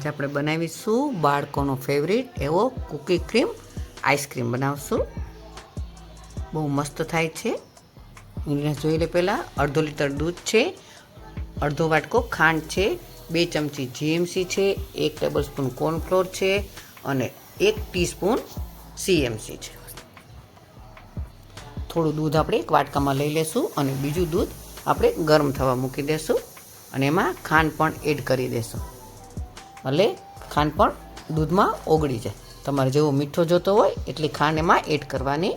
આજે આપણે બનાવીશું બાળકોનો ફેવરિટ એવો કૂકી ક્રીમ આઈસ્ક્રીમ બનાવશું. બહુ મસ્ત થાય છે. ઇન્ગ્રેડિયન્ટ્સ જોઈ લે. પહેલાં અડધો લીટર દૂધ છે, અડધો વાટકો ખાંડ છે, 2 ચમચી જીએમસી છે, 1 ટેબલસ્પૂન કોર્નફ્લોર છે અને 1 ટીસ્પૂન સીએમસી છે. થોડું દૂધ આપણે એક વાટકામાં લઈ લેશું અને બીજું દૂધ આપણે ગરમ થવા મૂકી દેશું અને એમાં ખાંડ પણ એડ કરી દેશું. એટલે ખાંડ પણ દૂધમાં ઓગળી જાય. તમારે જેવો મીઠો જોતો હોય એટલી ખાંડ એમાં એડ કરવાની.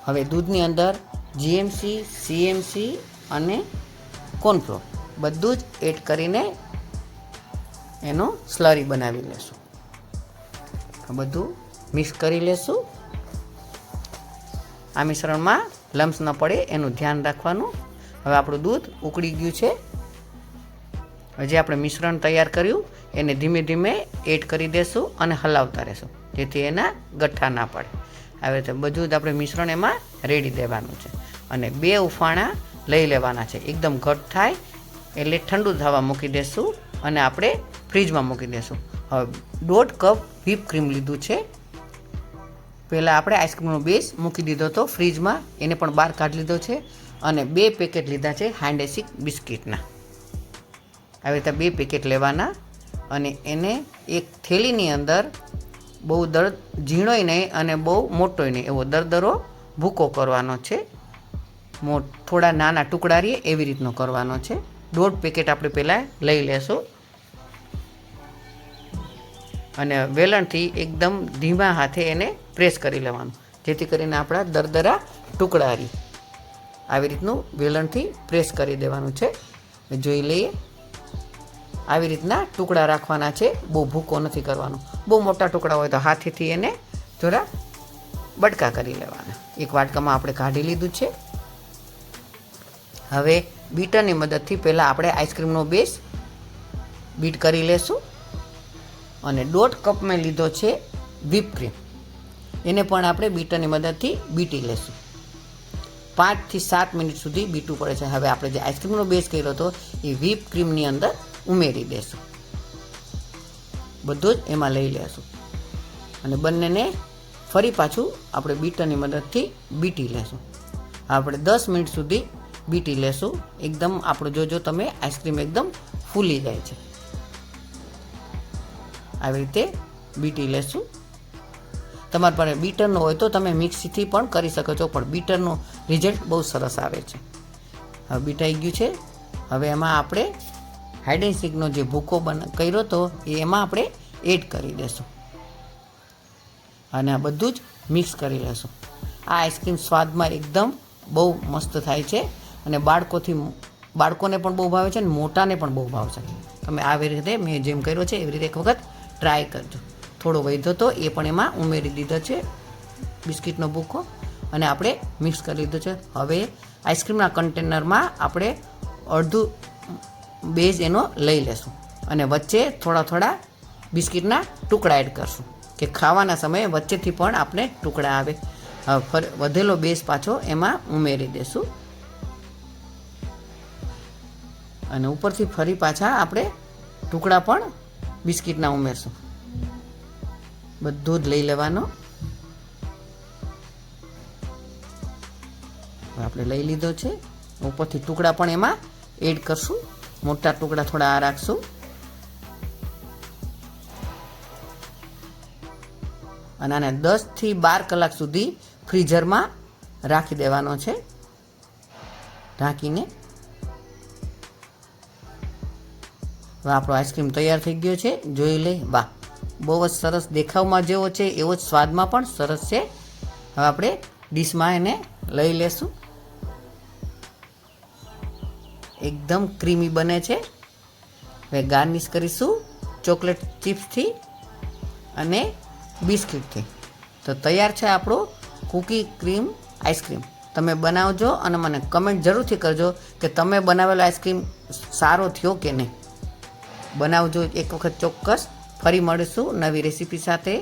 હવે દૂધની અંદર જીએમસી, સીએમસી અને કોર્નફ્લોર બધું જ એડ કરીને એનો સ્લરી બનાવી લેશું. આ બધું મિક્સ કરી લેશું. આ મિશ્રણમાં લમ્સ ન પડે એનું ધ્યાન રાખવાનું. હવે આપણું દૂધ ઉકળી ગયું છે. જે આપણે મિશ્રણ તૈયાર કર્યું એને ધીમે ધીમે એડ કરી દેશું અને હલાવતા રહેશું જેથી એના ગઠ્ઠા ના પડે. આવી રીતે બધું જ આપણે મિશ્રણ એમાં રેડી દેવાનું છે અને 2 ઉફાણા લઈ લેવાના છે. એકદમ ઘટ થાય એટલે ઠંડુ થવા મૂકી દેશું અને આપણે ફ્રીજમાં મૂકી દેશું. હવે 1.5 કપ વ્હીપ ક્રીમ લીધું છે. પહેલાં આપણે આઈસ્ક્રીમનો બેઝ મૂકી દીધો હતો ફ્રીજમાં, એને પણ બહાર કાઢી લીધો છે અને 2 પેકેટ લીધા છે હાઇન્ડેસિક બિસ્કિટના. આવી રીતે 2 પેકેટ લેવાના અને એને એક થેલીની અંદર બહુ ઝીણોય નહીં અને બહુ મોટોય નહીં એવો દરદરો ભૂકો કરવાનો છે. થોડા નાના ટુકડા રહીએ એવી રીતનો કરવાનો છે. 1.5 પેકેટ આપણે પહેલાં લઈ લેશું અને વેલણથી એકદમ ધીમા હાથે એને પ્રેસ કરી લેવાનું જેથી કરીને આપણા દરદરા ટુકડા રહી. આવી રીતનું વેલણથી પ્રેસ કરી દેવાનું છે. જોઈ લઈએ. આવી રીતના ટુકડા રાખવાના છે. બહુ ભૂકો નથી કરવાનો. બહુ મોટા ટુકડા હોય તો હાથેથી એને થોડા બટકા કરી લેવાના. એક વાટકામાં આપણે કાઢી લીધું છે. હવે બીટરની મદદથી પહેલાં આપણે આઈસ્ક્રીમનો બેઝ બીટ કરી લેશું અને 1.5 કપ મેં લીધો છે વ્હીપ ક્રીમ, એને પણ આપણે બીટરની મદદથી બીટી લેશું. 5 થી 7 મિનિટ સુધી બીટવું પડે છે. હવે આપણે જે આઈસ્ક્રીમનો બેઝ કર્યો હતો એ વ્હીપ ક્રીમની અંદર ઉમેરી દેશું. બધું જ એમાં લઈ લેશું અને બંનેને ફરી પાછું આપણે બીટરની મદદથી બીટી લેશું. આપણે 10 મિનિટ સુધી બીટી લેશું. એકદમ આપણું જોજો તમે આઈસ્ક્રીમ એકદમ ફૂલી જાય છે. આવી રીતે બીટી લેશું. તમારા પાસે બીટરનો હોય તો તમે મિક્સીથી પણ કરી શકો છો, પણ બીટરનો રિઝલ્ટ બહુ સરસ આવે છે. હવે બીટાઈ ગયું છે. હવે એમાં આપણે હાઇડ એન્ડ સીકનો જે ભૂકો કર્યો હતો એ એમાં આપણે એડ કરી દેશું અને આ બધું જ મિક્સ કરી લેશું. આ આઈસ્ક્રીમ સ્વાદમાં એકદમ બહુ મસ્ત થાય છે અને બાળકોને પણ બહુ ભાવે છે અને મોટાને પણ બહુ ભાવે છે. તમે આવી રીતે મેં જેમ કર્યો છે એવી રીતે એક વખત ટ્રાય કરજો. થોડો વધ્યો તો એ પણ એમાં ઉમેરી દીધો છે બિસ્કિટનો ભૂકો અને આપણે મિક્સ કરી લીધો છે. હવે આઈસ્ક્રીમના કન્ટેનરમાં આપણે અડધું બેઝ એનો લઈ લેશું અને વચ્ચે થોડા થોડા બિસ્કિટના ટુકડા એડ કરશું કે ખાવાના સમયે વચ્ચેથી પણ આપણે ટુકડા આવે. વધેલો બેઝ પાછો એમાં ઉમેરી દેશું અને ઉપરથી ફરી પાછા આપણે ટુકડા પણ બિસ્કિટના ઉમેરશું. બધું જ લઈ લેવાનો. આપણે લઈ લીધો છે. ઉપરથી ટુકડા પણ એમાં એડ કરશું. મોટા ટુકડા થોડા આ રાખશું અને આને 10 થી 12 કલાક સુધી ફ્રીઝરમાં રાખી દેવાનો છે ઢાંકીને. હવે આપણો આઈસ્ક્રીમ તૈયાર થઈ ગયો છે. જોઈ લે. વાહ, બહુ જ સરસ દેખાવમાં જેવો છે એવો જ સ્વાદમાં પણ સરસ છે. હવે આપણે ડીશમાં એને લઈ લેશું. એકદમ ક્રીમી બને છે. હવે ગાર્નિશ કરીશું ચોકલેટ ચિપ્સથી અને બિસ્કિટથી. તો તૈયાર છે આપણો કૂકી ક્રીમ આઈસ્ક્રીમ. તમે બનાવજો અને મને કમેન્ટ જરૂરથી કરજો કે તમે બનાવેલો આઈસ્ક્રીમ સારો થયો કે નહીં. બનાવજો એક વખત ચોક્કસ. ફરી મળીશું નવી રેસીપી સાથે.